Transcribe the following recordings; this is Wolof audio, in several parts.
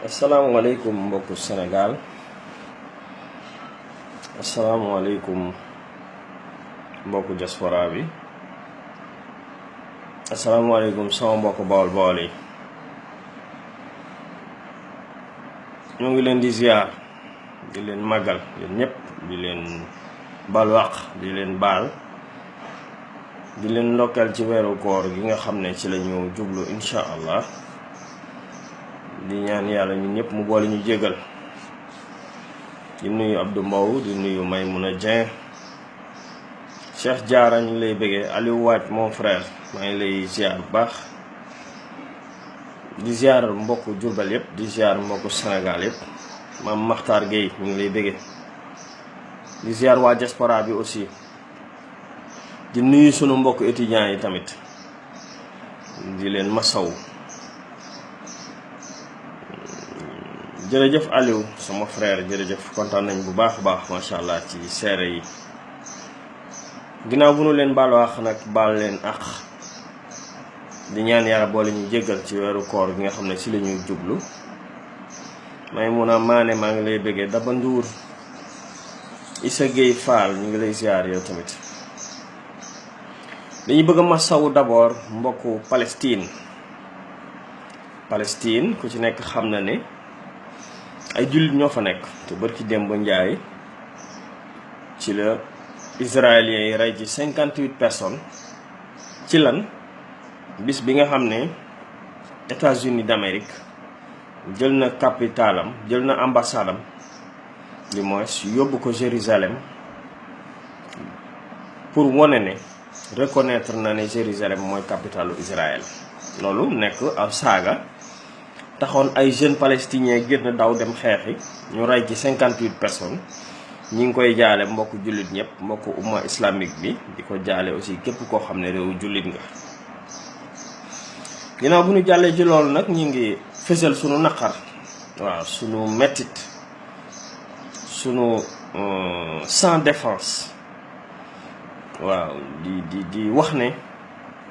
asalaamaaleykum mbokku Sénégal asalaamaaleykum mbokku diaspora bi asalaamaaleykum sama mbokku Bawol Bawol yi ñoo ngi leen di ziar di leen màggal yéen ñëpp di leen baal wàq di leen baal di leen ndokkeel ci weeru koor gi nga xam ne ci la ñu jublu incha allah di ñaan yàlla ñun ñëpp mu boole ñu jégal di nuyu Abdou Mbow di nuyu Maymouna Dieng Cheikh Diarra ñu ngi lay bëggee Aliou Waaj mon frère maa ngi lay ziar bu baax di ziar mbokku Diourbel yëpp di ziar mbokku Sénégal yëpp Mame Makhtar Gueye ñu ngi lay bëggee di ziar waa diaspora bi aussi di nuyu sunu mbokku étudiants yi tamit di leen masaw jërëjëf Aliou sama frère jërëjëf kontaan nañ bu baax a baax macha allah ci seere yi ginnaaw bu nu leen baal wax nag baal leen ak di ñaan yàlla boole ñu jéggal ci weeru koor gi nga xam ne ci la ñuy jublu Maymouna Mané maa ngi lay bëggee Daba Ndour Issa Gueye Fall ñu ngi lay ziar yow tamit dañuy bëgg a masawu d'abord mbokku Palestine ku ci nekk xam na ne ay jullit ñoo fa nekk te barki démb njaay ci la israéliens yi rey ci 58 personnes ci lan bis bi nga xam ne États-Unis d'Amérique jël na capitalam jël na ambassade am du moins yóbbu ko Jérusalem pour wone ne reconnaître na ne Jérusalem mooy capitalu Israël loolu nekk ab saaga taxoon ay jeunes palestiniens génn daw dem xeexi ñu rey ci 58 personnes ñi ngi koy jaale mbokku jullit ñëpp mbokku umma islamique bi di ko jaale aussi képp koo xam ne réewu jullit nga ginnaaw bu ñu jàllee ci loolu nag ñi ngi fësal sunu naqar waaw sunu mettit sunu sans défense waaw di wax ne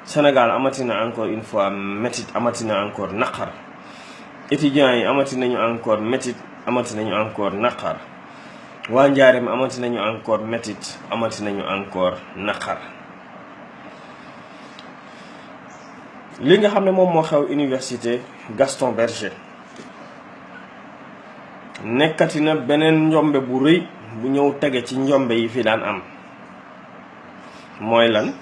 Sénégal amatina encore une fois mettit amatina encore naqar étudiants yi amati nañu encore métit amati nañu encore naqar waa Njaareem amati nañu encore métit amati nañu encore naqar li nga xam ne moom moo xew université Gaston Berger nekkati na beneen njombe bu rëy bu ñëw tege ci njombe yi fi daan am mooy lan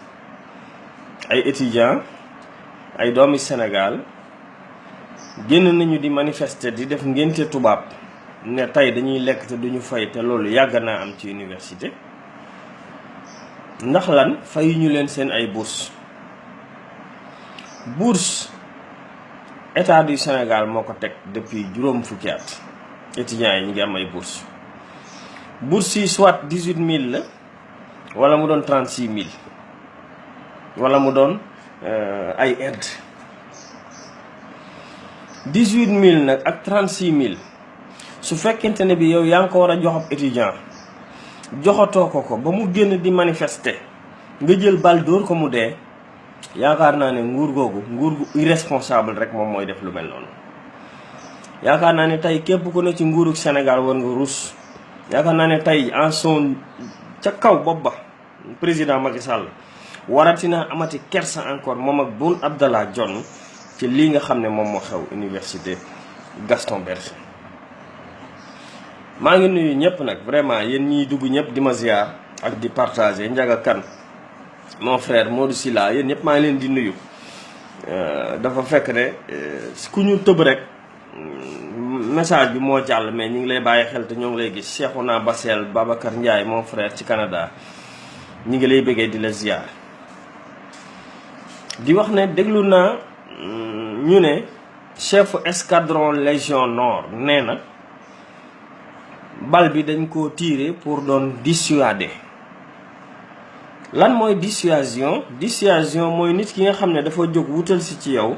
ay étudiants ay doomi Sénégal génn nañu di manifester di def ngénte tubaab ne tey dañuy lekk te duñu fay te loolu yàgg naa am ci université ndax lan fayuñu leen seen ay bourse état du Sénégal moo ko teg depuis juróom fukki at étudiants yi ñu ngi am ay bourse yi soit 18000 la wala mu doon 36000 wala mu doon ay aide 18000 nag ak 36000 su fekkente ne bi yow yaa ngi ko war a jox ab étudiant joxatoo ko ba mu génn di manifester nga jël bal dóor ko mu dee yaakaar naa ne nguur gu irresponsable rek moom mooy def lu mel noonu. yaakaar naa ne tey képp ku ne ci nguurug Sénégal war nga rus yaakaar naa ne tey en son ca kaw bopp ba président Macky Sall waratina amati kersa encore moom ak Boun Abdallah Dionne ci lii nga xam ne moom moo xew université Gaston Berger. maa ngi nuyu ñëpp nag vraiment yéen ñiy dugg ñëpp di ma ziar ak di partager Ndiaga Kane mon frère Modou Sylla yéen ñëpp maa ngi leen di nuyu. dafa fekk ne ku ñu tëb rek message bi moo jàll mais ñu ngi lay bàyyi xel te ñoo ngi lay gis Cheikhouna Bassel Babacar Ndiaye mon frère ci Canada ñu ngi lay bëggee di la ziar. di wax ne déglu naa ñu ne chef escadron légion nord nee na bal bi dañ ko tirer pour doon dissuader. lan mooy dissuasion mooy nit ki nga xam ne dafa jóg wutal si ci yow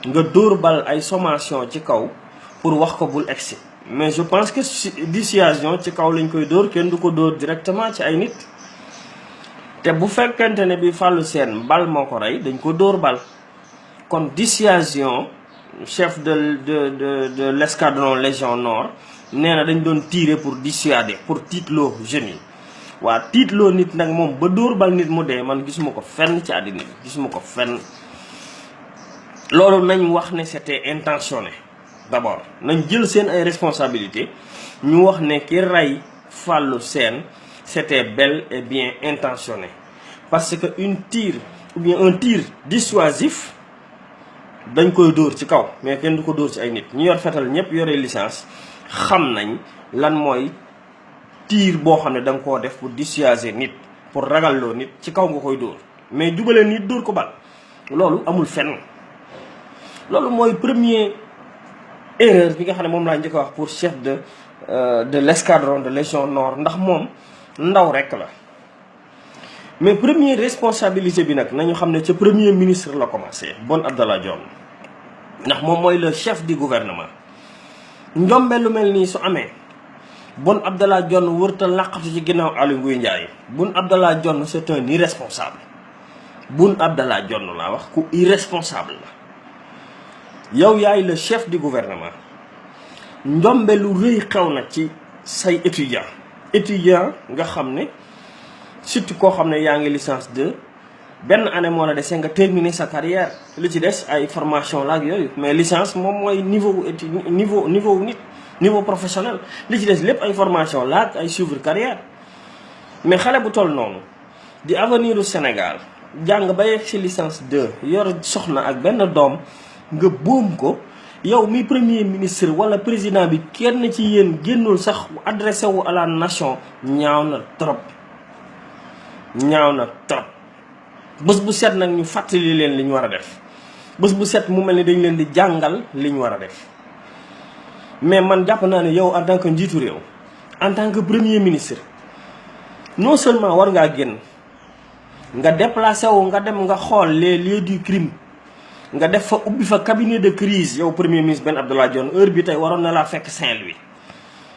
nga dóor bal ay sommation ci kaw pour wax ko bul egsi mais je pense que dissuasion ci kaw lañ koy dóor kenn du ko dóor directement ci ay nit te bu fekkente ne bi Fallou Sène bal moo ko rey dañ ko dóor bal kon dissuasion chef de l'escadron Légion Nord nee na dañ doon tirer pour dissuader pour tiitloo jeunes yi waa tiitloo nit nag moom ba dóor bal nit mu dee man gisuma ko fenn ci àddina bi gisuma ko fenn. loolu nañ wax ne c'était intentionné d'abord nañ jël seen ay responsabilités ñu wax ne ki rey Fallou Sène c'était bel et bien intentionné parce que un tir dissuasif dañ koy dóor ci kaw mais kenn du ko dóor ci ay nit ñu yor fetal ñëpp yore licence xam nañ lan mooy tir boo xam ne da nga koo def pour dissuader nit pour ragalloo nit ci kaw nga koy dóor mais jubalee nit dóor ko bal loolu amul fenn. loolu mooy premier erreur bi nga xam ne moom laa njëkk a wax pour chef de l'escadron de Légion Nord ndax moom ndaw rekk la mais première responsabilité bi nag nañu xam ne ca premier ministre la commencé Boun Abdallah Dionne ndax moom mooy le chef du gouvernement njombe lu mel nii su amee Boun Abdallah Dionne wërta làqatu ci ginnaaw Aly Ngouille Ndiaye Boun Abdallah Dionne c'est un irresponsable Boun Abdallah Dionne laa wax ku irresponsable la yow yaay le chef du gouvernement njombe lu rëy xew na ci say étudiant nga xam ne surtout koo xam ne yaa ngi licence 2 benn année moo la dese nga terminer sa carrière li ci des ay formation la ak yooyu mais licence moom mooy niveau professionnel li ci des lépp ay formation la ak ay suivre carrière mais xale bu toll noonu di avenir u Sénégal jàng ba yegg ci licence 2 yor soxna ak benn doom nga boom ko yow mi premier ministre wala président bi kenn ci yéen génnul sax adressé wu à la nation ñaaw na trop bés bu set nag ñu fàttali leen li ñu war a def bés bu set mu mel ni dañ leen di jàngal li ñu war a def mais man jàpp naa ne yow en tant que njiitu réew en tant que premier ministre non seulement war ngaa génn nga déplacé wu nga dem nga xool les lieux du crime nga def fa ubbi fa cabinet de crise yow premier ministre Boun Abdallah Dionne heure bi tey waroon na laa fekk Saint-Louis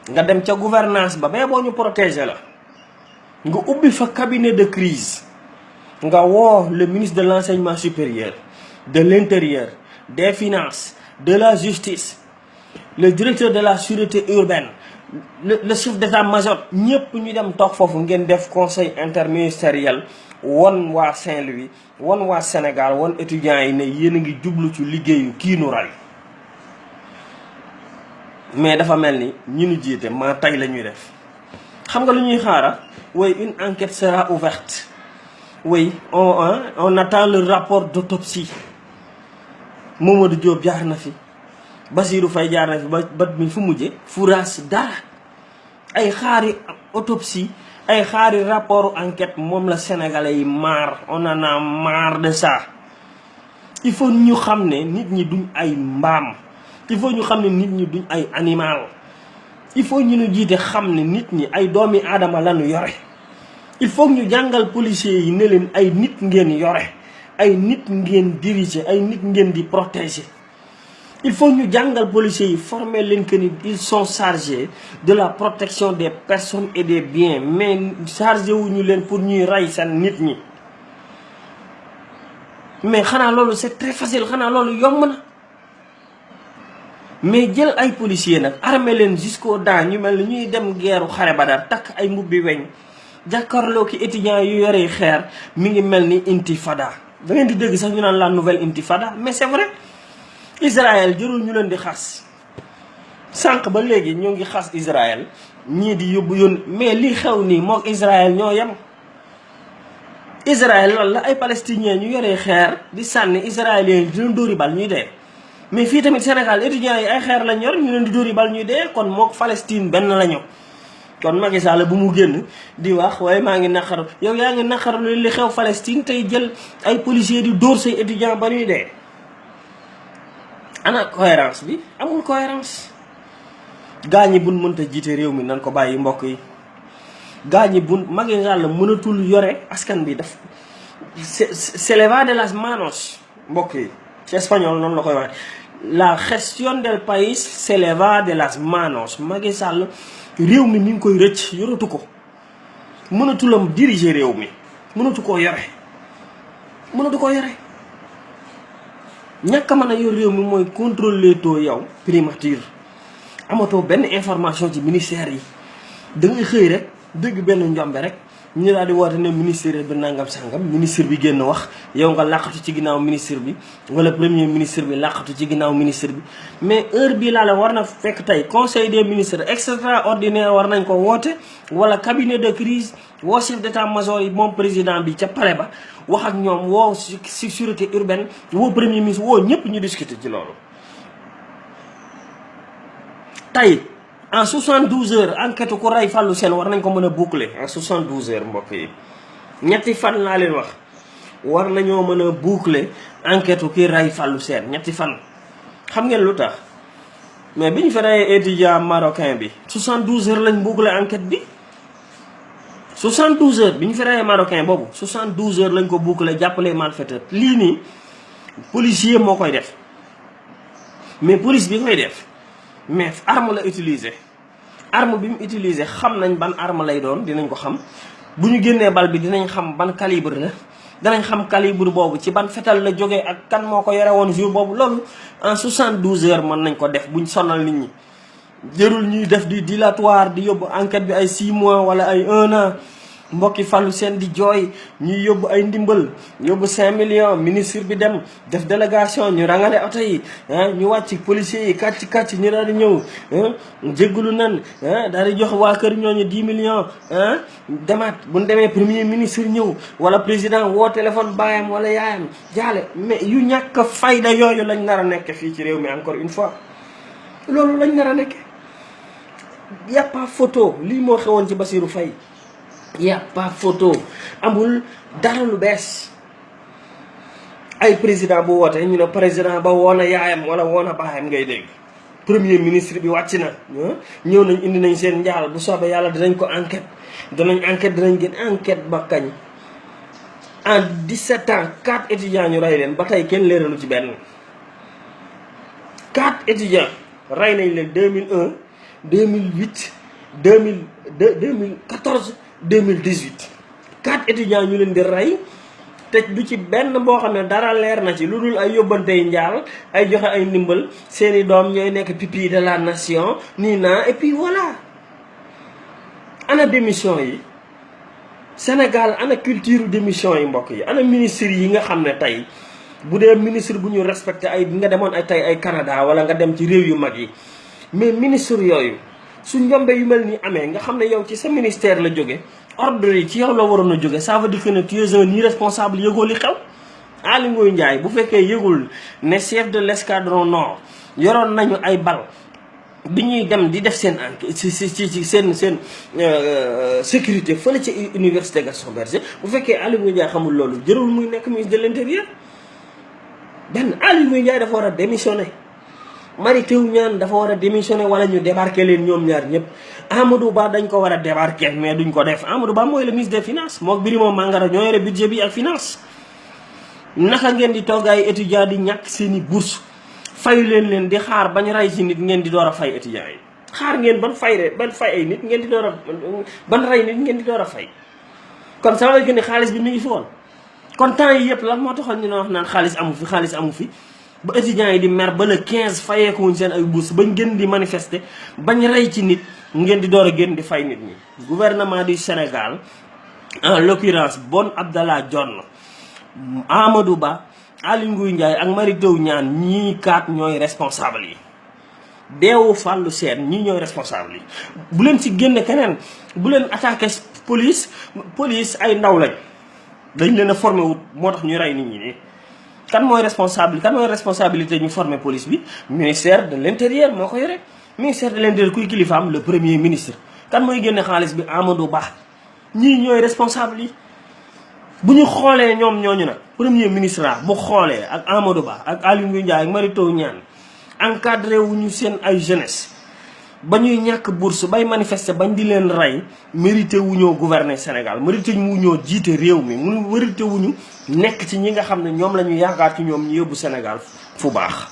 nga dem ca gouvernance ba boo ñu protéger la nga ubbi fa cabinet de crise nga woo le ministre de l'enseignement supérieur de l'intérieur des finances de la justice le directeur de la sûreté urbaine le chef d'état-major ñëpp ñu dem toog foofu ngeen def conseil interministériel won waa Saint-Louis won waa Sénégal won étudiants yi ne yéen a ngi jublu ci liggéeyu kii nu ray mais dafa mel ni ñu nu jiite maa tey la ñuy def xam nga lu ñuy xaara oui une enquête sera ouverte oui on attend le rapport d'autopsie Mamadou Diop jaar na fi Bassirou Faye jaar na fi ba mi fu mujje furaas dara ay xaari autopsie ay xaari rapport enquête moom la sénégalais yi maar on en a marre de ça il faut ñu xam ne nit ñi duñ ay mbaam il faut ñu xam ne nit ñi duñ ay animal il faut ñu nu jiite xam ne nit ñi ay doomi aadama lañu yore il faut ñu jàngal policiers yi ne leen ay nit ngeen yore ay nit ngeen diriger ay nit ngeen di protéger il faut ñu jàngal policiers yi former leen que ni ils sont chargés de la protection des personnes et des biens mais chargé wuñu leen pour ñuy rey seen nit ñi mais xanaa loolu c'est très facile xanaa loolu yomb na mais jël ay policiers nag armé leen jusqu'aux dents ñu mel ni ñuy dem guerru xare Badar takk ay mbubbi weñ jàkkaarloo ki étudiants yu yoree xeer mi ngi mel ni intifada da ngeen di dégg sax ñu naan la nouvelle intifada mais c'est vrai Israël jërul ñu leen di xas sànq ba léegi ñoo ngi xas Israël ñii di yónni mais li xew nii mook Israël ñoo yem Israël loolu la ay palestiniens ñu yoree xeer di sànni israéliens yi di leen dóori bal ñuy dee mais fii tamit Sénégal étudiants yi ay xeer lañ yor ñu leen di dóori bal ñuy dee kon mook Palestine benn lañu kon Macky Sall bu mu génn di wax waaye maa ngi naqaru yow yaa ngi naqaru li xew Palestine tey jël ay policiers di dóor say étudiants ba ñuy dee ana cohérence bi amul cohérence gaa ñi buñ mënta jiite réew mi nan ko bàyyi mbokk yi gaa ñi buñ Macky Sall mënatul yore askan bi daf se le va de las manos mbokk yi ci espagnol noonu la koy waxe la gestión del país se le va de las manos Macky Sall réew mi ngi koy rëcc yoratu ko mënatulam diriger réew mi mënatu koo yore ñàkk a mën a yor réew mi mooy contrôler taux yow primature amatoo benn information ci ministère yi da ngay xëy rek dëgg benn njombe rek ñu daal di woote ne ministère bi nangam sangam ministre bi génn wax yow nga làqatu ci ginnaaw ministre bi wala premier ministre bi làqatu ci ginnaaw ministre bi. mais heure bii laa la war na fekk tey conseil des ministres extraordinaire war nañ ko woote wala cabinet de crise woo chef d'état-major yi moom président bi ca palais ba wax ak ñoom woo sécurité urbaine woo premier ministre woo ñëpp ñu discuter ci loolu. tey en 72 heures enquête ku rey Fallou Sène war nañ ko mën a boucler en 72 heures mbokk yi ñetti fan laa leen wax war nañoo mën a boucler enquête ki rey Fallou Sène ñetti fan. xam ngeen lu tax mais bi ñu fa reyee étudiant marocain bi 72 heures lañ boucler enquête bi 72 heures bi ñu fa reyee marocain boobu 72 heures lañ ko boucler jàppale malfaiteur. lii nii policier moo koy def mais police bi koy def. mais arme la utiliser arme bi mu utiliser xam nañ ban arme lay doon dinañ ko xam bu ñu génnee bal bi dinañ xam ban calibre la danañ xam calibre boobu ci ban fetal la jógee ak kan moo ko yore woon jour boobu loolu en 72 heures mën nañ ko def buñ sonal nit ñi. jërul ñuy def di dilatoire di yóbbu enquête bi ay 6 mois wala ay 1 an mbokki Fallou Sène di jooy ñuy yóbbu ay ndimbal yóbbu 5 millions ministre bi dem def délégation ñu rangale oto yi ñu wàcc policiers yi kàcc ñu daal di ñëw jéggulu nan daal di jox waa kër ñooñu 10 millions demaat bu ñu demee premier ministre ñëw wala président woo téléphone baayam wala yaayam jaale. mais yu ñàkk fayda yooyu lañ nar a nekk fii ci réew mi encore une fois loolu lañ nar a nekk. y a pas photo lii moo xewoon ci Bassirou Faye y a pas photo amul dara lu bees. ay président bu woote ñu ne président ba woon a yaayam wala woon a baayam ngay dégg premier ministre bi wàcc na ñëw nañ indi nañ seen njaal bu soobee yàlla dinañ ko enquête danañ gën enquête ba kañ. en 17 ans 4 étudiants ñu rey leen ba tey kenn leeralu ci benn 4 étudiants rey nañ leen 2001 2008 2014 2018 4 étudiants ñu leen di rey te du ci benn boo xam ne dara leer na ci lu dul ay yóbbantey njaal ay joxe ay ndimbal seeni doom ñooy nekk pupille de la nation nii naa et puis voilà. ana démission yi Sénégal ana culture démission yi mbokk yi ana ministre yi nga xam ne tey bu dee ministre bu ñu respecté ay nga demoon ay tey ay Canada wala nga dem ci réew yu mag yi mais ministre yooyu su njombe yu mel ni amee nga xam ne yow ci sa ministère la jóge ordre yi ci yow la waroon a jóge ça veut dire que ne tu es un irresponsable yëgoo li xew. Aly Ngouille Ndiaye bu fekkee yëgul ne chef de l'escadron nord yoroon nañu ay bal bi ñuy dem di def seen ci seen sécurité fële ci université Gaston Berger bu fekkee Aly Ngouille Ndiaye xamul loolu jërul muy nekk ministre de l'intérieur. benn Aly Ngouille Ndiaye dafa war a démissionner Mary Teuw Niane dafa war a démissionner wala ñu débarquer leen ñoom ñaar ñëpp. Amadou Ba dañ ko war a débarquer mais duñ ko def Amadou Ba mooy le ministre des finances mook Birima Mangara ñoo yore budget bi ak finance. naka ngeen di togg ay étudiants di ñàkk seeni bourse fayu leen di xaar bañ rey ci nit ngeen di door a fay étudiants yi. xaar ngeen ban fay ay nit ngeen di door a ban rey nit ngeen di door a fay. kon ça veut dire que ni xaalis bi mi ngi fi woon kon temps yi yëpp lan moo taxoon ñu ne wax naan xaalis amu fi ba étudiants yi di mer ba le 15 fayeeku wuñ seen ay bourse bañ gën di manifester bañ rey ci nit ngeen di door a gën di fay nit ñi. gouvernement du Sénégal en l'occurrence Boun Abdallah Dionne Amadou Ba Aly Ngouille Ndiaye ak Mary Teuw Niane ñii 4 ñooy responsable yi. deewu Fallou Sène ñii ñooy responsable yi bu leen ci génne keneen bu leen attaqué police ay ndaw lañ dañ leen a formé wut moo tax ñuy rey nit ñi nii. kan mooy responsabilité ñu former police bi ministère de l'intérieur moo ko yore ministère de l'intérieur kuy kilifaam le premier ministre. kan mooy génne xaalis bi Amadou Ba ñii ñooy responsable yi bu ñu xoolee ñoom ñooñu nag premier ministre la bu xoolee ak Amadou Ba ak Aly Ngouille Ndiaye ak Mary Teuw Niane encadré wuñu seen ay jeunesse ba ñuy ñàkk bourse bay manifester bañ di leen rey mérité wuñoo gouverner Sénégal mérité wuñoo jiite réew mi mérité wuñu nekk ci ñi nga xam ne ñoom la ñu yaakaar ci ñoom ñu yóbbu Sénégal fu baax.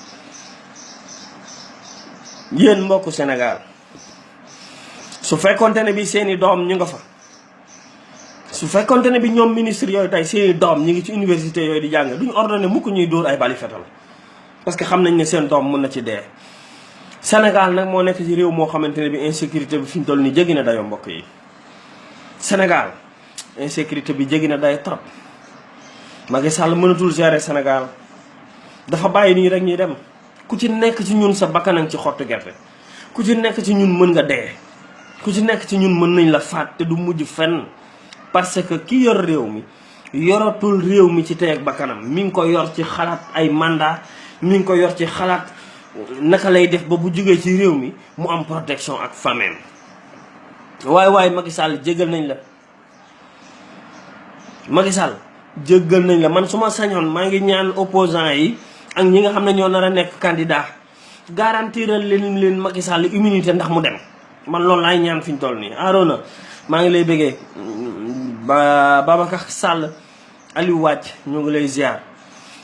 yéen mbokku Sénégal su fekkonte ne bi seeni doom ñu nga fa su fekkonte ne bi ñoom ministre yooyu tey seeni doom ñu ngi ci université yooyu di jàng duñu ordonné mukk ñuy dóor ay bali fetal parce que xam nañ ne seen doom mën na ci dee. Sénégal nag moo nekk ci réew moo xamante ne bi insécurité bi fi ñu toll nii jéggi na dayoo mbokk yi. Sénégal insécurité bi jéggi na day trop Macky Sall mënatul gérer Sénégal dafa bàyyi nii rek ñuy dem ku ci nekk ci ñun sa bakkanang ci xottu gerte ku ci nekk ci ñun mën nga dee ku ci nekk ci ñun mën nañ la faat te du mujj fenn parce que ki yor réew mi yoratul réew mi ci tey ak bakkanam mi ngi ko yor ci xalaat ay mandat mi ngi ko yor ci xalaat naka lay def ba bu jógee ci réew mi mu am protection ak famem waaye Macky Sall jéggal nañ la Macky Sall jéggal nañ la man su ma sañoon maa ngi ñaan opposant yi ak ñi nga xam ne ñoo nar a nekk candidat garantiral leen Macky Sall immunité ndax mu dem man loolu laay ñaan fi ñu toll nii. Arona maa ngi lay bëggee Babacar Sall Aliou Wàcc ñu ngi lay ziar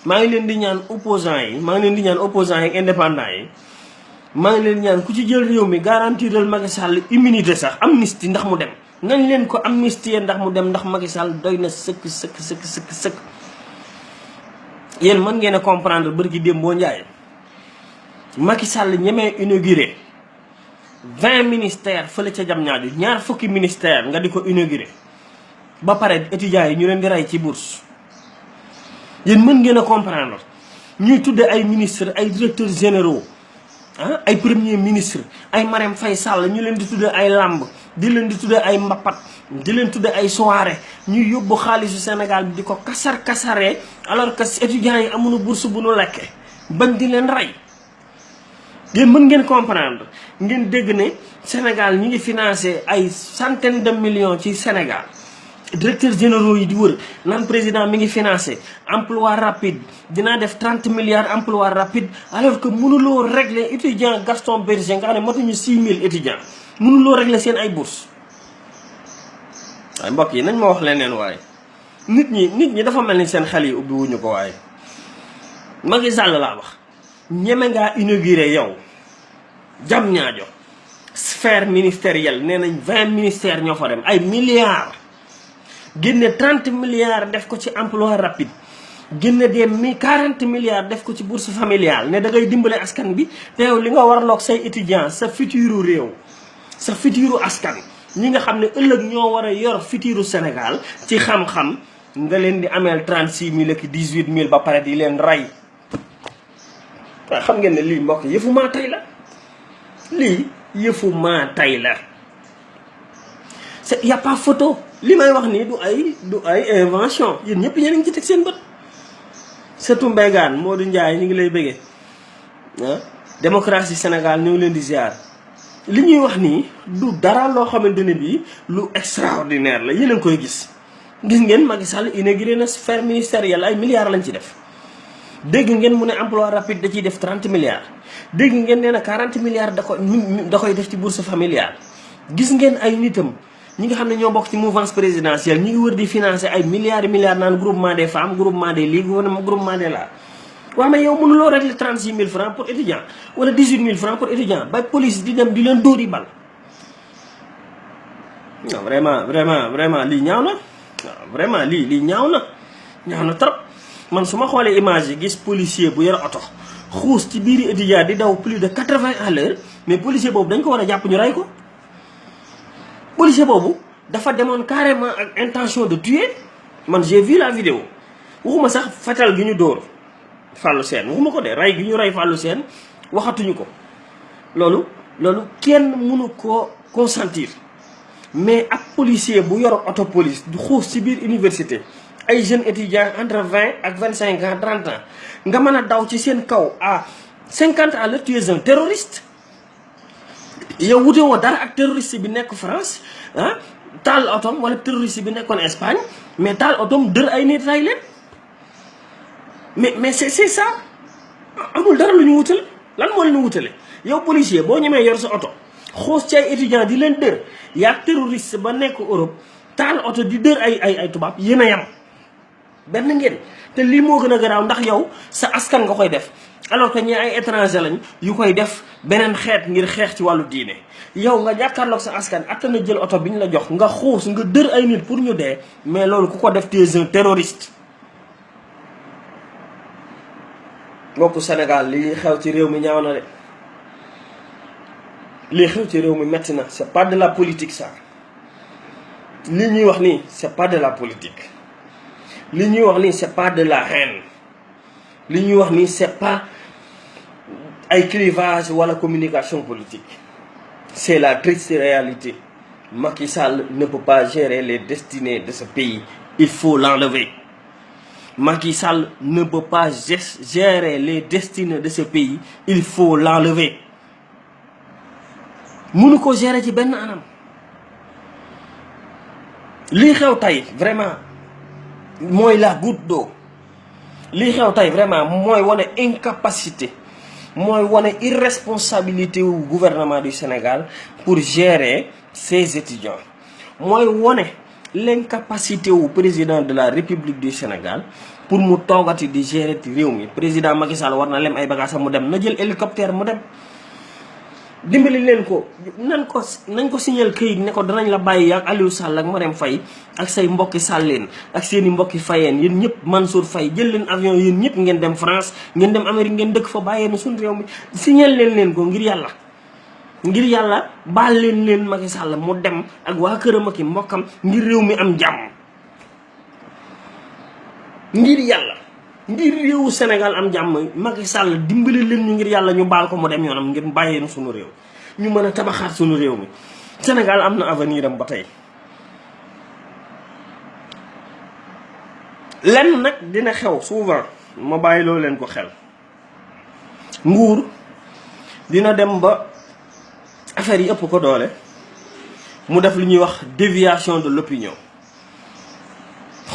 maa ngi leen di ñaan opposant yi maa ngi leen di ñaan opposant yi indépendant yi maa ngi leen di ñaan ku ci jël réew mi garantiral Macky Sall immunité sax amnistie ndax mu dem nañ leen ko amnistier ndax mu dem ndax Macky Sall doy na sëkk yéen mën ngeen a comprendre bërki démb boo njaay Macky Sall ñemee inauguré 20 ministères fële ca Diamniadio ñaar fukki ministère nga di ko inauguré ba pare étudiants yi ñu leen di rey ci bourse yéen mën ngeen a comprendre ñuy tudde ay ministres ay directeurs généraux ay premier ministre ay Marème Faye Sall ñu leen di tudde ay làmb di leen di tudde ay mbapat di leen tudde ay soirée ñuy yóbbu xaalisu Sénégal bi di ko kasaree alors que étudiants yi amuñu bourse bu nu lekke bañ di leen rey yéen mën ngeen comprendre ngeen dégg ne Sénégal ñi ngi financé ay centaines de millions ci Sénégal directeurs généraux yi di wër naan président mi ngi financé emploi rapide dinaa def 30 milliards emploi rapide alors que mënuloo régler étudiant Gaston Berger nga xam ne matuñu 6000 étudiants mënuloo régler seen ay bourse waaye mbokk yi nañ ma wax leneen waaye nit ñi dafa mel ni seen xel yi ubbi wuñu ko waaye Macky Sall laa wax ñeme ngaa inauguré yow Diamniadio sphère ministérielle nee nañ 20 ministères ñoo fa dem ay milliards génne 30 milliards def ko ci emploi rapide génne des 40 milliards def ko ci bourse familiale ne da ngay dimbale askan bi te yow li nga warloog say étudiants sa futuru réew sa futuru askan ñi nga xam ne ëllëg ñoo war a yor futuru Sénégal ci xam-xam nga leen di ameel 36000 ak 18000 ba pare di leen rey waaye xam ngeen ne lii mbokk yëfu maa tay la lii yëfu maa tay la c'est y a pas photo li may wax nii du ay invention yéen ñëpp yéen a ngi ci teg seen bët surtout Mbaygaan Modou Ndiaye ñu ngi lay bëggee démocratie Sénégal ñu ngi leen di ziar li ñuy wax nii du dara loo xamante ne bii lu extraordinaire la yéen a ngi koy gis ngeen Macky Sall inauguré na sphère ministérielle ay milliards lañ ci def dégg ngeen mu ne emploi rapide da ciy def 30 milliards dégg ngeen nee na 40 milliards da koy def ci bourse familiale gis ngeen ay nitam ñi nga xam ne ñoo bokk ci mouvance présidentielle ñi ngi wër di financer ay milliards naan groupement des femmes groupement des ligues groupement des la waaw mais yow mënuloo régler 36000 francs pour étudiant wala 18000 francs pour étudiant ba police di dem di leen dóori bal non vraiment lii ñaaw na waaw vraiment lii ñaaw na trop man su ma xoolee image yi gis policier bu yor oto xuus ci biiri étudiant di daw plus de 80 à l'heure mais policier boobu dañ ko war a jàpp ñu rey ko policier boobu dafa demoon carrément ak intention de tuer man j'ai vu la vidéo waxuma sax fatal gi ñu dóor Fallou Sène waxuma ko de rey gi ñu rey Fallou Sène waxatuñu ko loolu kenn mënu koo consentir mais ab policier bu yor auto police du xuus ci biir université ay jeunes étudiants entre 20 ak 25 ans 30 ans nga mën a daw ci seen kaw à 50 à l'heure tu es un terroriste yow wute woo dara ak terroriste bi nekk France taal otom wala terroriste bi nekkoon Espagne mais taal otom dër ay nit ray leen mais c'est ça amul dara lu ñu wutale lan moo leen wutale yow policier boo ñemee yor sa oto xoos ci ay étudiants di leen dër yaa terroriste ba nekk Europe taal oto di dër ay tubaab yéen a yam benn ngeen te lii moo gën a garaaw ndax yow sa askan nga koy def alors que ñi ay étranger lañ yu koy def beneen xeet ngir xeex ci wàllu diine yow nga jàkkaarloog sa askan attana jël oto bi ñu la jox nga xuus nga dër ay nit pour ñu dee mais loolu ku ko def tu es un terroriste mbokku Sénégal lii xew ci réew mi ñaaw na de lii xew ci réew mi metti na. c'est pas de la politique ça. li ñuy wax nii c'est pas de la politique. li ñuy wax nii c'est pas de la haine. li ñuy wax nii c'est pas ay clivage wala communication politique. c'est la triste réalité. Macky Sall ne peut pas gérer les destinées de ce pays. Il faut l'enlever. Macky Sall ne peut pas gérer les destinées de ce pays. Il faut l'enlever. mënu ko gérer ci benn anam. lii xew tey vraiment mooy la goutte d'eau. lii xew tey vraiment mooy wane incapacité. mooy wane irresponsabilité wu gouvernement du Sénégal pour gérer ses étudiants. mooy wane l'incapacité wu président de la République du Sénégal pour mu toogati di gérer ci réew mi. président Macky Sall war na lem ay bagages mu dem na jël hélicoptère mu dem. dimbali leen ko nañ ko signal këyit ne ko danañ la bàyyi ak Aliou Sall ak Marème Faye ak say mbokki Salleen ak seeni mbokki Fayeen yéen ñëpp Mansour Faye jël leen avion yéen ñëpp ngeen dem France ngeen dem Amérique ngeen dëkk fa bàyyee na suñu réew mi. signal leen ko ngir yàlla baal leen Macky Sall mu dem ak waa këram ak i mbokkam ngir réew mi am jàmm. ngir réewu Sénégal am jàmm Macky Sall dimbali leen ñu ngir yàlla ñu baal ko mu dem yoonam ngir bàyyee suñu réew ñu mën a tabaxaat suñu réew mi. Sénégal am na avenir am ba tey. lenn nag dina xew souvent ma bàyyi loo leen ko xel. nguur dina dem ba affaire yi ëpp ko doole mu def lu ñuy wax déviation de l'opinion.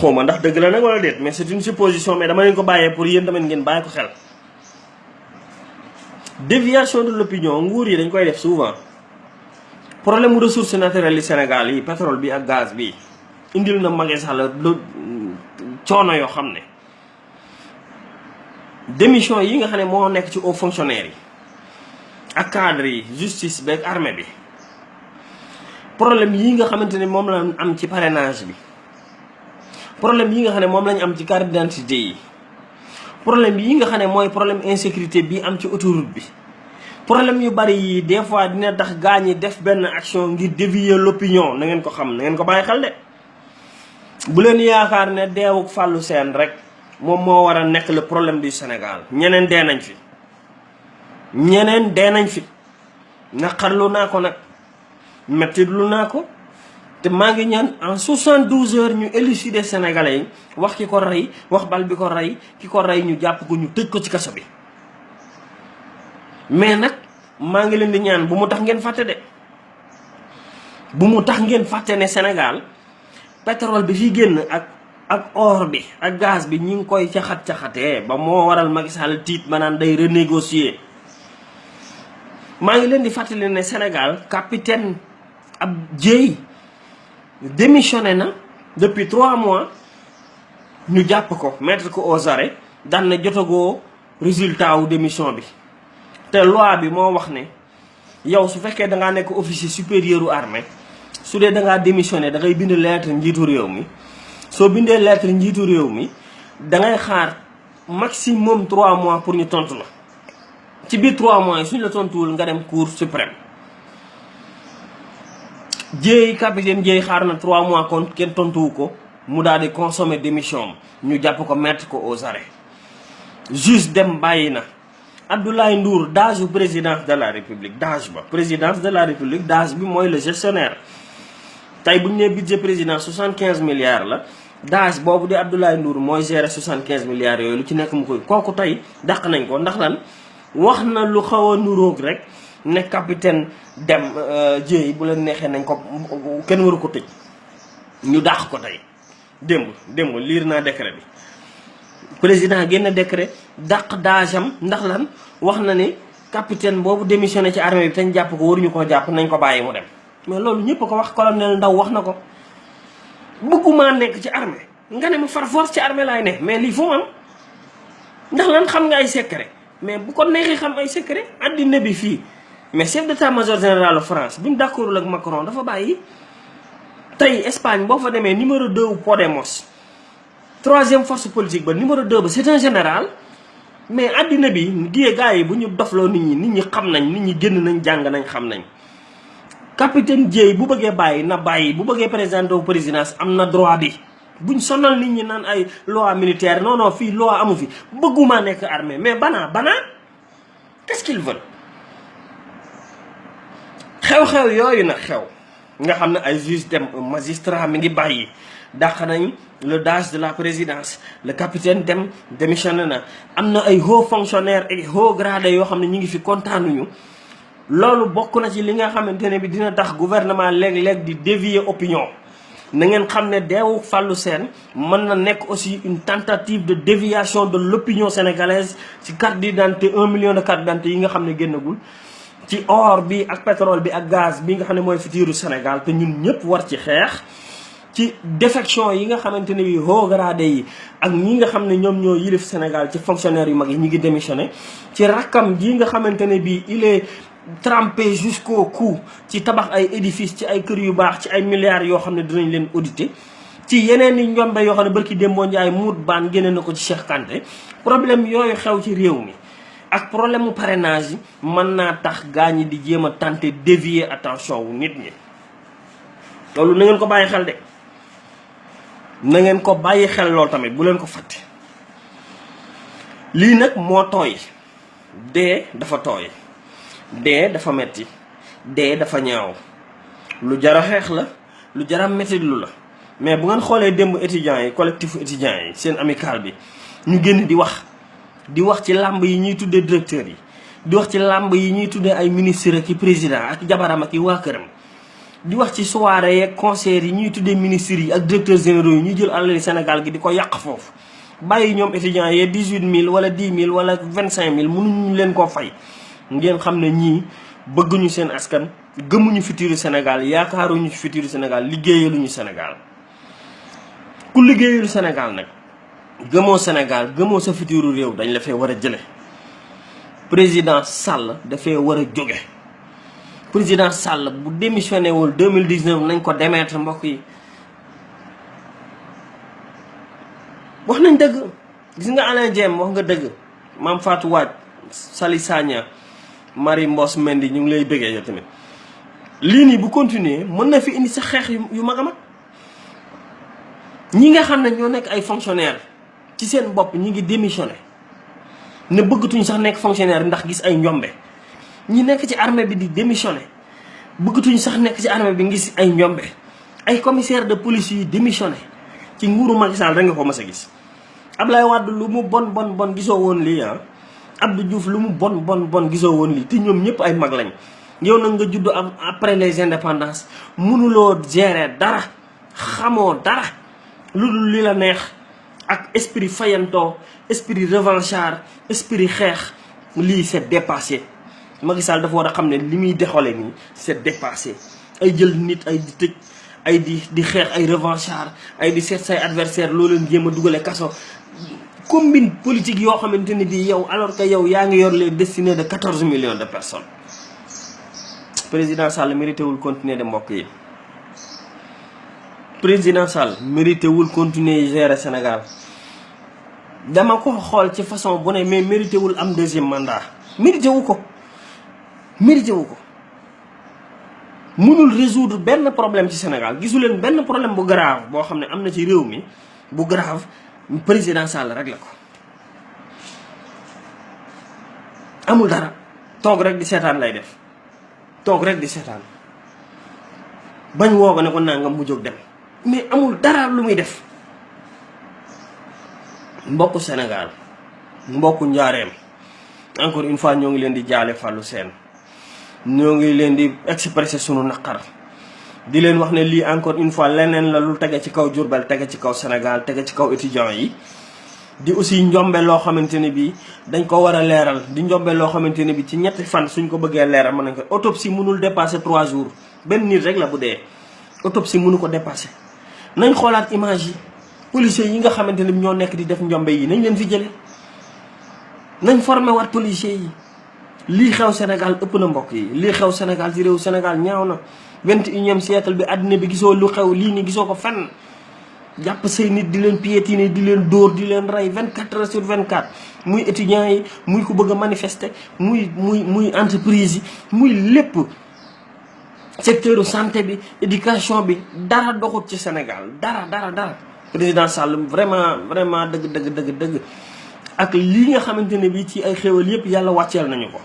xawma ndax dëgg la nag wala déet mais c'est une supposition mais dama leen ko bàyyee pour yéen tamit ngeen bàyyi ko xel. déviation de l'opinion nguur yi dañ koy def souvent. problème mu ressources naturelles yi Sénégal yi pétrole bi ak gaz bi indil na Macky Sall lu coono yoo xam ne démission yi nga xam ne moo nekk ci hauts fonctionnaires yi ak cadres yi justice beeg armée bi problème yi nga xamante ne moom la am ci parrainage bi. problème yi nga xam ne moom lañu am ci carte d'identité yi problème yi nga xam ne mooy problème insécurité bi am ci autoroute bi problème yu bari yi des fois dina tax gaa ñi def benn action ngir dévier l'opinion na ngeen ko xam na ngeen ko bàyyi xel de. bu leen yaakaar ne deewuk Fallou Sène rek moom moo war a nekk le problème du Sénégal. ñeneen dee nañ fi naqarlu naa ko nag mettitlu naa ko. te maa ngi ñaan en 72 heures ñu élucider sénégalais yi wax ki ko rey wax bal bi ko rey ki ko rey ñu jàpp ko ñu tëj ko ci kaso bi. mais nag maa ngi leen di ñaan bu mu tax ngeen fàtte de. bu mu tax ngeen fàtte ne Sénégal pétrole bi fi génn ak or bi ak gaz bi ñi ngi koy caxatee ba moo waral Macky Sall tiit ba naan day renégocier. maa ngi leen di fàttali ne Sénégal capitaine ab Dièye démissionné na depuis 3 mois ñu jàpp ko mettre ko aux arrêts daan na jotagoo résultat wu démission bi. te loi bi moo wax ne yow su fekkee da ngaa nekk officier supérieur u armée su dee da ngaa démissionné da ngay bind lettre njiitu réew mi. soo bindee lettre njiitu réew mi da ngay xaar maximum 3 mois pour ñu tontu la. ci biir 3 mois yi suñu la tontuwul nga dem cour suprême. capitaine Dièye xaar na 3 mois kon kenn tontuwu ko mu daal di consommer démission ñu jàpp ko mettre ko aux arrêts. juge dem bàyyi na Abdoulaye Ndour DAGE bu présidence de la République DAGE ba présidence de la République DAGE bi mooy le gestionnaire. tey bu ñu nee budget président 75 milliards la DAGE boobu di Abdoulaye Ndour mooy gérer 75 milliards yooyu lu ci nekk mu koy kooku tey dàq nañ ko ndax lan wax na lu xaw a nuróog rek. ne capitaine dem Dièye bu leen neexee nañ ko kenn waru ko tëj ñu dàq ko tey démb liir naa décret bi président génn décret dàq daajam ndax lan wax na ne capitaine boobu démissionné ci armée bi te ñu jàpp ko waruñu koo jàpp nañ ko bàyyi mu dem. mais loolu ñëpp ko wax colonel Ndaw wax na ko bëgguma nekk ci armée nga ne ma far force ci armée laay ne mais lii fu mu am ndax lan xam nga ay secret mais bu ko neexee xam ay secret addina bi fii. mais chef d'état-major général France bi mu d'accordul ak Macron dafa bàyyi. tey Espagne boo fa demee numéro 2 wu Podemos 3e force politique ba numéro 2 ba c'est un général mais àddina bi gars yi bu ñu dofloo nit ñi xam nañ, nit ñi génn nañ, jàng nañ, xam nañ. Capitaine Dièye bu bëggee bàyyi na bàyyi, bu bëggee présenté wu présidence am na droit bi. buñ sonal nit ñi naan ay loi militaire, non fii loi amu fi, bëgguma nekk armée. Mais bana qu'est-ce qu'ils veulent? xew-xew yooyu nag xew nga xam ne ay juge dem, magistrat mi ngi bàyyi, dàq nañ le DAGE de la présidence, le capitaine dem démissionné na, am na ay hauts fonctionnaires et hauts gradés yoo xam ne ñu ngi fi kontaanuñu. loolu bokk na ci li nga xamante ne bi dina tax gouvernement léeg-léeg di dévier opinion. na ngeen xam ne deewu Fallou Sène mën na nekk aussi une tentative de déviation de l'opinion sénégalaise ci carte d'identité 1 million de carte d'identité yi nga xam ne génnagul, ci or bi ak pétrole bi ak gaz bi nga xam ne mooy futuru Sénégal te ñun ñëpp war ci xeex, ci défection yi nga xamante ne bi haut gradé yi ak ñi nga xam ne ñoom ñoo yilif Sénégal ci fonctionnaires yu mag yi ñu ngi démissionné, ci rakkam ji nga xamante ne bi il est trempé jusqu'au cou ci tabax ay édifice, ci ay kër yu baax, ci ay milliards yoo xam ne dinañ leen auditer, ci yeneen i njombe yoo xam ne barki Dembo Ndiaye muut baan génne na ko ci Cheikh Kanté. problème yooyu xew ci réew mi ak problème mu parrainage yi mën naa tax gaa ñi di jéem a tenter dévier attention wu nit ñi. loolu na ngeen ko bàyyi xel de, na ngeen ko bàyyi xel loolu tamit bu leen ko fàtte. lii nag moo tooy, dee dafa tooy, dee dafa metti, dee dafa ñaaw, lu jara xeex la, lu jara metti lu la. mais bu ngeen xoolee démb étudiants yi, collectif étudiants yi seen amical bi ñu génn di wax ci làmb yi ñuy tuddee directeurs yi, di wax ci làmb yi ñuy tuddee ay ministre ak i président ak jabaram ak i waa këram, di wax ci soirée yeeg concert yi ñuy tuddee ministres yi ak directeurs généraux yi ñuy jël alal Sénégal gi di ko yàq foofu. bàyyi ñoom étudiants yee 18000 wala 10000 wala 25000 mënuñu leen koo fay. ngeen xam ne ñii bëgguñu seen askan, gëmuñu futuru Sénégal, yaakaaruñu futuru Sénégal, liggéeyaluñu Sénégal. ku liggéeyul Sénégal nag gëmoo Sénégal, gëmoo sa futuru réew, dañ la fee war a jële. président Sall dafee war a jóge. président Sall bu démissionné wul 2019 nañ ko démettre mbokk yi. wax nañ dëgg, gis nga Alain Dième wax nga dëgg, Mame Fatou Wade, Sali Sagna, Marie Mbos Mendy ñu ngi lay bëggee yow tamit. lii nii bu continuer mën na fi indi sa xeex yu mag a mag. ñi nga xam ne ñoo nekk ay fonctionnaire ci seen bopp ñi ngi démissionné ne bëggatuñ sax nekk fonctionnaire ndax gis ay njombe. ñi nekk ci armée bi di démissionné bëggatuñ sax nekk ci armée bi ngis ay njombe. ay commissaire de police yi démissionné ci nguuru Macky Sall rek nga ko mës a gis. Ablaye Wade lu mu bon gisoo woon lii ah. Abdou Diouf lu mu bon gisoo woon lii te ñoom ñëpp ay mag lañ. yow nag nga judd am après les indépendances mënuloo gérer dara, xamoo dara lu dul li la neex ak esprit fayantoo, esprit revanchard, esprit xeex. lii c'est dépassé. Macky Sall dafa war a xam ne li muy dexale nii c'est dépassé. ay jël nit ay di tëj, ay di xeex, ay revanchard, ay di seet say adversaire loo leen jéem a dugale kaso. combine politique yoo xamante ne bii yow alors que yow yaa ngi yor les destinées de 14 millions de personnes. président Sall mérité wul continuer de mbokk yi. président Sall mérité wul continuer gérer Sénégal. dama ko xool ci façon bu ne mais mérité wul am deuxième mandat. mérité wu ko. mënul résoudre benn problème ci Sénégal. gisu leen benn problème bu grave boo xam ne am na ci réew mi bu grave président Sall rek la ko. amul dara. toog rek di seetaan lay def. toog rek di seetaan. bañ woo ko ne ko nangam mu jóg dem. mais amul dara lu muy def. mbokku Sénégal, mbokku njaareem, encore une fois ñoo ngi leen di jaale Fallou Sène. ñoo ngi leen di expresser sunu naqar. di leen wax ne lii encore une fois leneen la lu tege ci kaw Diourbel, tege ci kaw Sénégal, tege ci kaw étudiants yi. di aussi njombe loo xamante ne bii dañ ko war a leeral. di njombe loo xamante ne bii ci ñetti fan suñ ko bëggee leeral mën nañ ko. autopsie mënul dépasser 3 jours. benn nit rek la bu dee. autopsie mënu ko dépasser. nañ xoolaat image yi. policiers yi nga xamante ne ñoo nekk di def njombe yi nañ leen fi jële. nañ formé waat policiers yi. lii xew Sénégal ëpp na mbokk yi. lii xew Sénégal ci réew Sénégal ñaaw na. 21e siècle bi àddina bi gisoo lu xew lii ni gisoo ko fenn. jàpp say nit di leen piétiner di leen dóor di leen rey 24 heures sur 24. muy étudiants yi muy ku bëgg a manifester muy entreprise yi muy lépp secteur santé bi éducation bi dara doxut ci Sénégal dara président Sall vraiment dëgg ak li nga xamante ne bi ci ay xéwal yëpp yàlla wàcceel nañu ko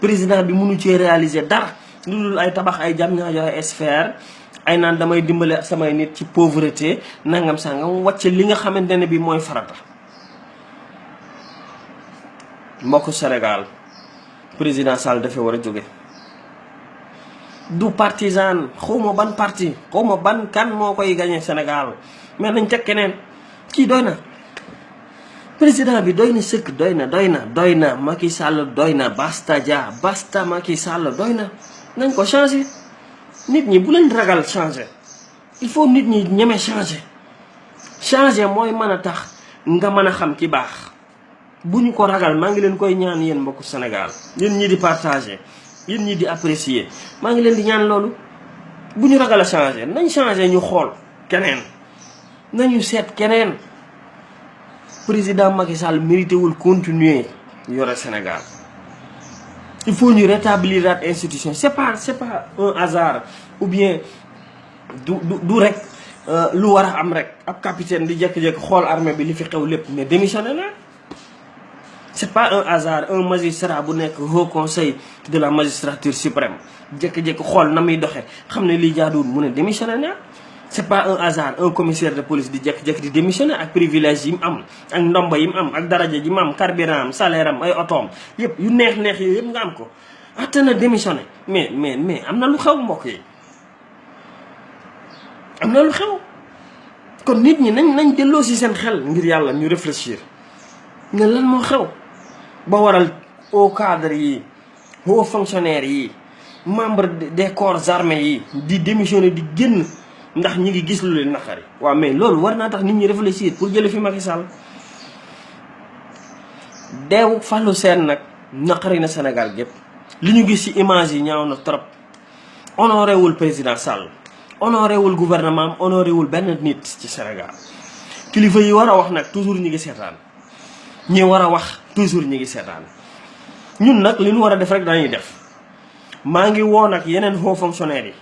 président bi mënu cee réaliser dara lu dul ay tabax ay jam ñaa joxe sphère ay naan damay dimbale samay nit ci pauvreté nangam sangam wàcce li nga xamante ne bi mooy farata. mbokku Sénégal président Sall dafay war a jóge du partisan xawma ban parti xawma ban kan moo koy gagné Sénégal mais nañ teg keneen kii doy na président bi doy na sëkk doy na Macky Sall doy na basta Macky Sall doy na nañ ko changé nit ñi bu leen ragal changé il faut nit ñi ñeme changé mooy mën a tax nga mën a xam ki baax bu ñu ko ragal maa ngi leen koy ñaan yéen mbokku Sénégal yéen ñi di partagé yéen ñi di apprécier maa ngi leen di ñaan loolu bu ñu ragal a changé nañ changé ñu xool keneen nañu seet keneen président Macky Sall mérité wul continuer yore Sénégal il faut ñu rétablir la institution c'est pas un hasard ou bien du rek lu war a am rek ab capitaine di jékki-jékki xool armée bi li fi xew lépp mais démissionné na c'est pas un hasard un magistrat bu nekk haut conseil de la magistrature suprême jékki-jékki xool na muy doxee xam ne lii jaaduwul mu ne démissionné na c'est pas un hasard un commissaire de police di jékki-jékki di démissionné ak privilège yi mu am ak ndomba yi mu am ak daraja ji mu am carburant am salaire am ay otoom yëpp yu neex yooyu yëpp nga am ko atte na démissionné mais am na lu xew mbokk yi am na lu xew kon nit ñi nañ delloo si seen xel ngir yàlla ñu réfléchir ne lan moo xew ba waral au cadre yi haut fonctionnaire yi membre des corps armés yi di démissionné di génn ndax ñi ngi gis lu leen naqari waaw mais loolu war naa tax nit ñi réfléchir pour jële fi Macky Sall deewu Fallou Sène nag naqari na Sénégal gépp li ñu gis ci image yi ñaaw na trop honoré wul président Sall honoré wul gouvernement am honoré wul benn nit ci Sénégal kilifa yi war a wax nag toujours ñi ngi seetaan ñi war a wax toujours ñi ngi seetaan ñun nag li ñu war a def rek dañuy def maa ngi woo nag yeneen hauts fonctionnaires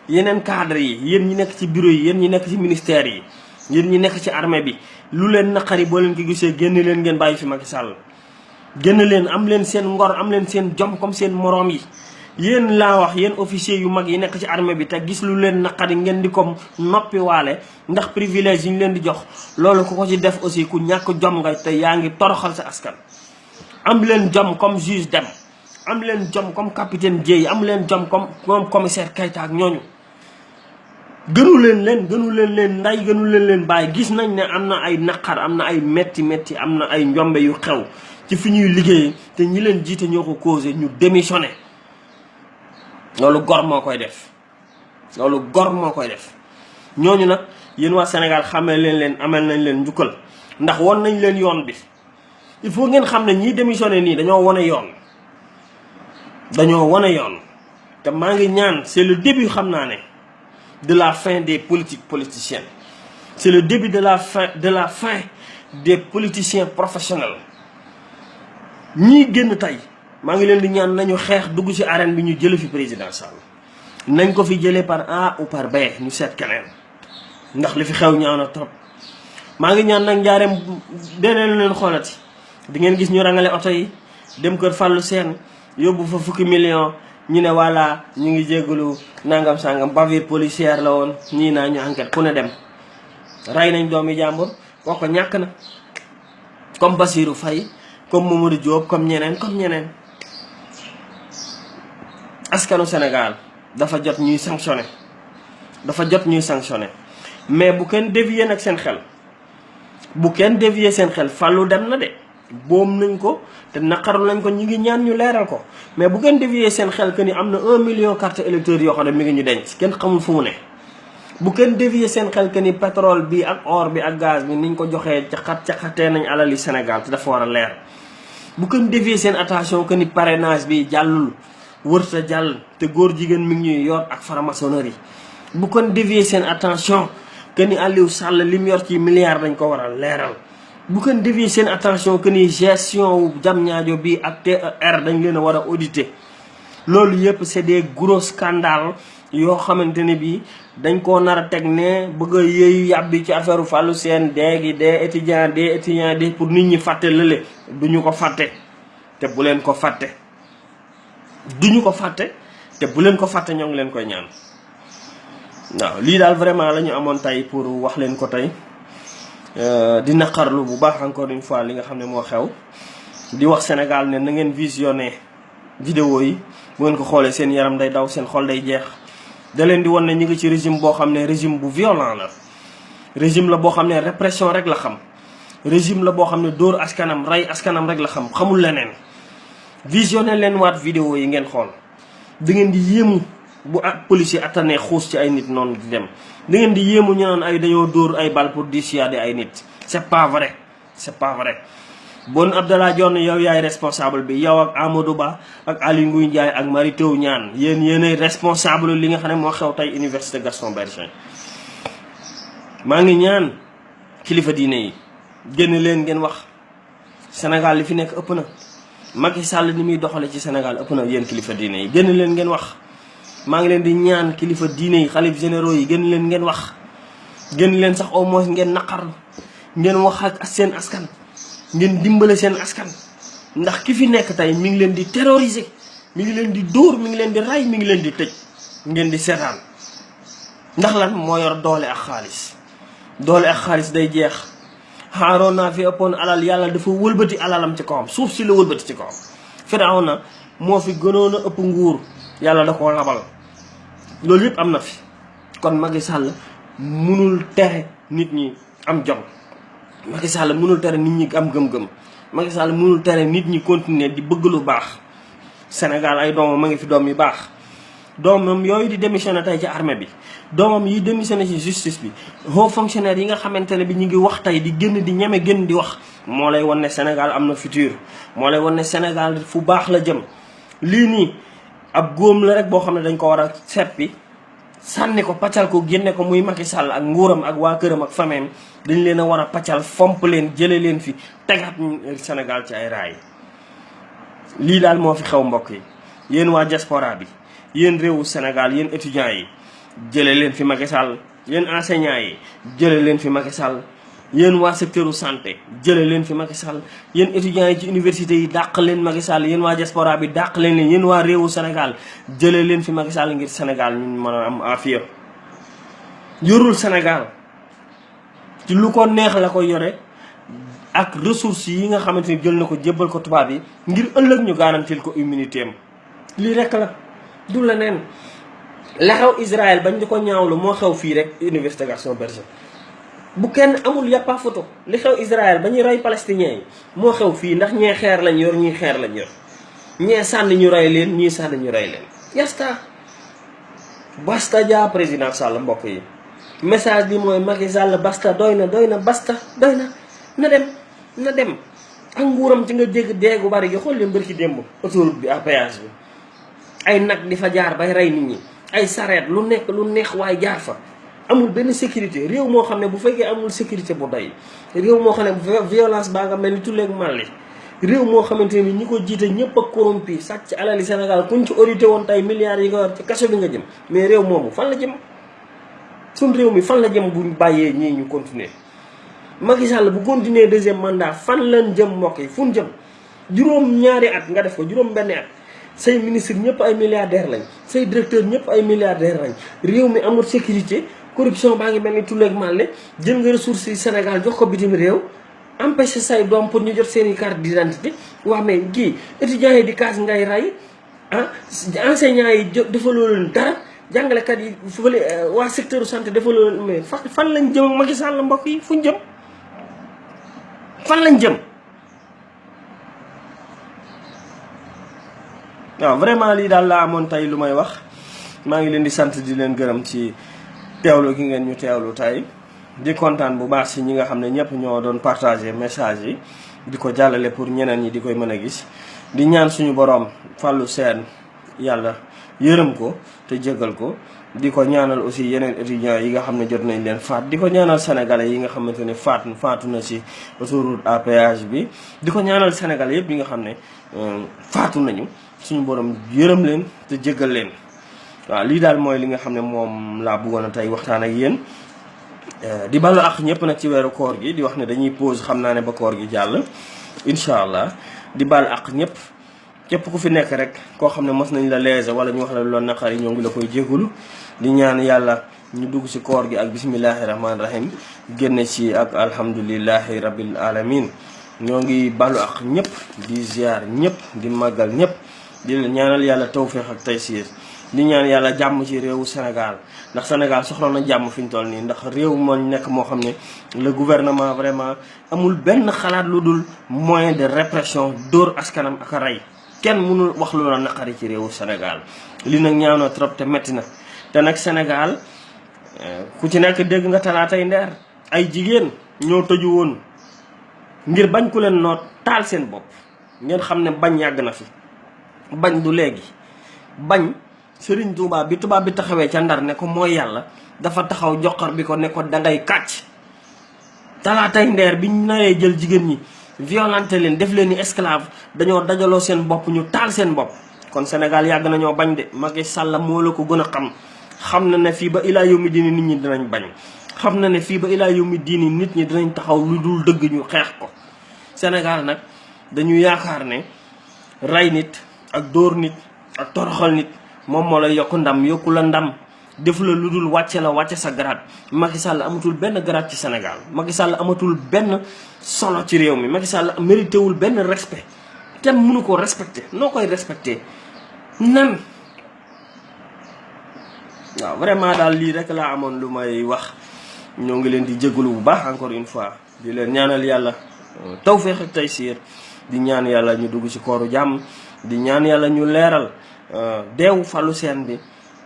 yi yeneen cadres yi yéen ñi nekk ci bureau yi yéen ñi nekk ci ministères yi yéen ñi nekk ci armée bi lu leen naqari boo leen ko gisee génn leen ngeen bàyyi fi Macky Sall génn leen am leen seen ngor am leen seen jom comme seen moroom yi yéen laa wax yéen officiers yu mag yi nekk ci armée bi te gis lu leen naqari ngeen di ko noppi waale ndax privilège yi ñu leen di jox loolu ku ko ci def aussi ku ñàkk jom nga te yaa ngi toroxal sa askan. am leen jom comme juge Dème am leen jom comme capitaine Dièye am leen jom comme commissaire Keïta ak ñooñu gënu leen nday gënu leen bàyyi gis nañ ne am na ay naqar am na ay metti am na ay njombe yu xew ci fi ñuy liggéey te ñi leen jiite ñoo ko causé ñu démissionné loolu gor moo koy def ñooñu nag yéen waa Sénégal xamee leen amal nañ leen njukkal ndax won nañ leen yoon bi il faut ngeen xam ne ñii démissionné nii dañoo wane yoon te maa ngi ñaan c'est le début xam naa ne de la fin des politiques politiciennes c'est le début de la fin des politiciens professionnels ñii génn tey maa ngi leen di ñaan nañu xeex dugg ci arène bi ñu jële fi président Sall nañ ko fi jëlee par A ou par B ñu seet keneen ndax li fi xew ñaaw na trop maa ngi ñaan nag njaareem deneen leen xoolati di ngeen gis ñu rangale oto yi dem kër Fallou Sène yóbbu fa fukki million ñu ne voilà ñu ngi jégalu nangam sangam bavure policière la woon ñii naa ñu enquête ku ne dem rey nañ doomi jàmbur kooku ñàkk na comme Bassirou Faye comme Mamadou Diop comme ñeneen askanu Sénégal dafa jot ñuy sanctionné mais bu kenn dévier nag seen xel Fallou dem na de boom nañ ko te naqaru nañ ko ñi ngi ñaan ñu leeral ko mais bu kenn dévier seen xel que ni am na 1 million carte électeur yoo xam ne mi ngi ñu denc kenn xamul fu mu ne bu kenn dévier seen xel que ni pétrole bi ak or bi ak gaz bi niñ ko joxee caxatee nañ alali Sénégal te dafa war a leer bu kenn dévier seen attention que ni parrainage bi jàllul wërta jàll te góor jigéen mi ngi ñuy yor ak franc-maçonnerie bu kon dévier seen attention que ni Aliou Sall lim yor ci milliards dañ ko war a leeral bu kenn dévier seen attention que ni gestion wu Diamniadio bi ak TER dañ leen a war a auditer. loolu yëpp c'est des gros scandales yoo xamante ne bii dañ koo nar a teg ne bëgg a yëyu yàbbi ci affaire Fallou Sène déegi des étudiants des pour nit ñi fàtte lële duñu ko fàtte te bu leen ko fàtte duñu ko fàtte te bu leen ko fàtte ñoo ngi leen koy ñaan. waaw lii daal vraiment la ñu amoon tey pour wax leen ko tey di naqarlu bu baax encore une fois li nga xam ne moo xew di wax Sénégal ne na ngeen visionné vidéo yi bu ngeen ko xoolee seen yaram day daw seen xol day jeex. da leen di won ne ñu ngi ci régime boo xam ne régime bu violent la régime la boo xam ne répression rek la xam régime la boo xam ne dóor askanam rey askanam rek la xam xamul leneen. visionné leen waat vidéo yi ngeen xool da ngeen di yéemu bu ak policier attanee xuus ci ay nit noonu di dem da ngeen di yéemu ñu naan ay dañoo dóor ay bal pour dissuader ay nit. c'est pas vrai c'est pas vrai. Boun Abdallah Dionne yow yaay responsable bi yow ak Amadou Ba ak Aly Ngouille Ndiaye ak Mary Teuw Niane yéenay responsable li nga xam ne moo xew tey université Gaston Berger. maa ngi ñaan kilifa diine yi génn leen ngeen wax Sénégal li fi nekk ëpp na Macky Sall ni muy doxale ci Sénégal ëpp na. yéen kilifa diine yi génn leen ngeen wax. maa ngi leen di ñaan kilifa diine yi xalif généraux yi génn leen ngeen wax. génn leen sax au moins ngeen naqar ngeen wax ak seen askan. ngeen dimbale seen askan ndax ki fi nekk tey mi ngi leen di terroriser mi ngi leen di dóor mi ngi leen di rey mi ngi leen di tëj ngeen di seetaan ndax lan moo yor doole ak xaalis. doole ak xaalis day jeex. xaaroon naa fi ëppoon alal yàlla dafa wëlbati alalam ci kawam suuf si la wëlbati ci kawam. Firawna moo fi gënoon a ëpp nguur yàlla da koo labal loolu yëpp am na fi. kon Macky Sall munul tere nit ñi am jom. Macky Sall mënul tere nit ñi am gëm-gëm. Macky Sall mënul tere nit ñi continuer di bëgg lu baax. Sénégal ay doomam ma ngi fi doom yu baax. doomam yooyu di démissionné tey ci armée bi. doomam yi démissionné ci justice bi. haut fonctionnaire yi nga xamante ne bi ñu ngi wax tey di génn di ñeme génn di wax. moo lay wan ne Sénégal am na futur. moo lay wan ne Sénégal fu baax la jëm. lii nii ab góom la rek boo xam ne dañ ko war a seppi. sànni ko paccal ko génne ko muy Macky Sall ak nguuram ak waa këram ak fameem dañ leen a war a paccal fomp leen jële leen fi tegaat Sénégal ci ay raay. lii daal moo fi xew mbokk yi yéen waa diaspora bi yéen réewu Sénégal yéen étudiants yi jële leen fi Macky Sall yéen enseignants yi jële leen fi Macky Sall yéen waa secteur santé jële leen fi Macky Sall yéen étudiants yi ci université yi dàq leen Macky Sall yéen waa diaspora bi dàq leen yéen waa réewu Sénégal jële leen fi Macky Sall ngir Sénégal ñu mën a am afiya. yorul Sénégal ci lu ko neex la ko yore ak ressources yi nga xamante ni jël na ko jébbal ko tubaab yi ngir ëllëg ñu garantil ko immunité am. lii rek la du la neen la xew Israël bañ di ko ñaawlu moo xew fii rek université Gaston Berger. bu kenn amul yàppa photo li xew Israël ba ñuy rey palestiniens yi moo xew fii ndax ñee xeer lañ yor ñii xeer lañ yor ñee sànni ñu rey leen ñii sànni ñu rey leen. yasta basta ja président Sall mbokk yi message bi mooy Macky Sall basta doy na basta doy na dem ak nguuram ci nga dégg deegu bari gi xool leen bërki démb autoroute bi à péage bi ay nag di fa jaar bay rey nit ñi ay sareet lu nekk lu neex waaye jaar fa. amul benn sécurité réew moo xam ne bu fekkee amul sécurité bu doy réew moo xam ne violence baa nga mel ni tulleeg màlli réew moo xamante ni ñi ko jiite ñëpp a corrompu sàcc alali Sénégal kuñ ci audité woon tey milliards yi nga war ci kaso bi nga jëm mais réew moomu fan la jëm suñ réew mi fan la jëm buñ bàyyee ñii ñu continuer. Macky Sall bu continuer deuxième mandat fan lañ jëm mbokk yi fu ñu jëm juróom-ñaari at nga def ko juróom-benni at say ministre ñëpp ay milliardaire lañ say directeur ñëpp ay milliardaire lañ réew mi amul sécurité. corruption baa ngi mel ni tulleeg màlle jël nga ressources yi Sénégal jox ko bitim réew empêché say doom pour ñu jot seeni carte d'identité waa mais kii étudiants yi di kaas ngay rey enseignants yi defaloo leen dara jàngalekat yi fële waa secteur santé defaloo leen mais fan lañ jëm ak Macky Sall mbokk yi fuñ jëm fan lañ jëm. waaw vraiment lii daal laa amoon tey lu may wax maa ngi leen di sant di leen gërëm ci teewlu gi ngeen ñu teewlu tey di kontaan bu baax si ñi nga xam ne ñëpp ñoo doon partager message yi di ko jàllale pour ñeneen ñi di koy mën a gis di ñaan suñu borom Fallou Sène yàlla yërëm ko te jégal ko di ko ñaanal aussi yeneen étudiants yi nga xam ne jot nañ leen faat di ko ñaanal sénégalais yi nga xamante ne faatu na ci autoroute à péage bi di ko ñaanal sénégalais yëpp yi nga xam ne faatu nañu suñu borom yërëm leen te jéggal leen. waaw lii daal mooy li nga xam ne moom laa bëggoon a tey waxtaan ak yéen di balu ak ñëpp nag ci weeru koor gi di wax ne dañuy pause xam naa ne ba koor gi jàll incha allah di balu ak ñëpp képp ku fi nekk rek koo xam ne mos nañ la léser wala ñu wax la loolu naqar yi ñoo ngi la koy jégalu di ñaan yàlla ñu dugg ci koor gi ak bismillahi rahmaani rahim génne ci ak alhamdulillahi rabbil alamin ñoo ngi balu ak ñëpp di ziar ñëpp di màggal ñëpp di leen ñaanal yàlla tawféex ak taysiir di ñaan yàlla jàmm ci réewu Sénégal ndax Sénégal soxla na jàmm fi ñu toll nii ndax réew moo nekk moo xam ne le gouvernement vraiment amul benn xalaat lu dul moyen de répression dóor askanam ak rey kenn mënul wax lu la naqari ci réewu Sénégal li nag ñaaw na trop te metti na te nag Sénégal ku ci nekk dégg nga talaatay ndeer ay jigéen ñoo tëju woon ngir bañ ku leen noot taal seen bopp ngeen xam ne bañ yàgg na fi bañ du léegi bañ Sëriñ Tuubaa bi tubaab bi taxawee ca Ndar ne ko mooy yàlla dafa taxaw joxar bi ko ne ko dangay kàcc talaatay ndeer bi ñu naree jël jigéen ñi violenté leen def leen ni esclave dañoo dajaloo seen bopp ñu taal seen bopp kon Sénégal yàgg nañoo bañ de Macky Sall moo la ko gën a xam na ne fii ba ilaa yawmi diini nit ñi dinañ bañ xam na ne fii ba ilaa yawmi diini nit ñi dinañ taxaw lu dul dëgg ñu xeex ko Sénégal nag dañu yaakaar ne rey nit ak dóor nit ak toroxal nit moom moo lay yokk ndam yokku la ndam defu la lu dul wàcce sa grade Macky Sall amatul benn grade ci Sénégal Macky Sall amatul benn solo ci réew mi Macky Sall mérité wul benn respect kenn mënu ko respecté noo koy respecté nan waaw vraiment daal lii rek laa amoon lu may wax ñoo ngi leen di jégalu bu baax encore une fois di leen ñaanal yàlla tawfeex ak taysiir di ñaan yàlla ñu dugg ci kooru jàmm di ñaan yàlla ñu leeral deewu Fallou Sène bi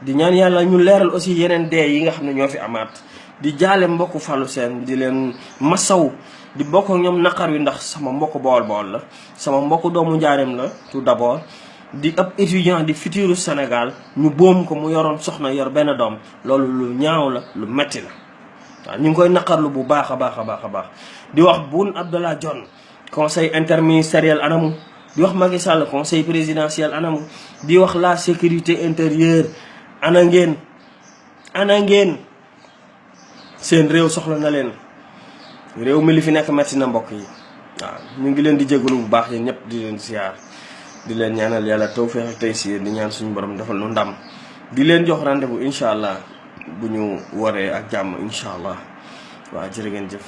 di ñaan yàlla ñu leeral aussi yeneen dee yi nga xam ne ñoo fi amaat di jaale mbokku Fallou Sène bi di leen masaw di bokk ak ñoom naqar wi ndax sama mbokk Bawol la sama mbokk doomu njaareem la tout d'abord di ab étudiant di futur Sénégal ñu boom ko mu yoroon soxna yor benn doom loolu lu ñaaw la lu metti la waaw ñu ngi koy naqarlu bu baax a baax a baax a baax di wax Boun Abdallah Dionne conseil interministériel anamu di wax Macky Sall conseil présidentiel anamu di wax la sécurité intérieure ana ngeen seen réew soxla na leen réew mi li fi nekk metti na mbokk yi waaw ñu ngi leen di jégalu bu baax yéen ñëpp di leen ziar di leen ñaanal yàlla tawfeex ak taysiir di ñaan suñu borom defal nu ndam di leen jox rendez-vous incha allah bu ñu waree ak jàmm incha allah waaw jërë ngeen jëf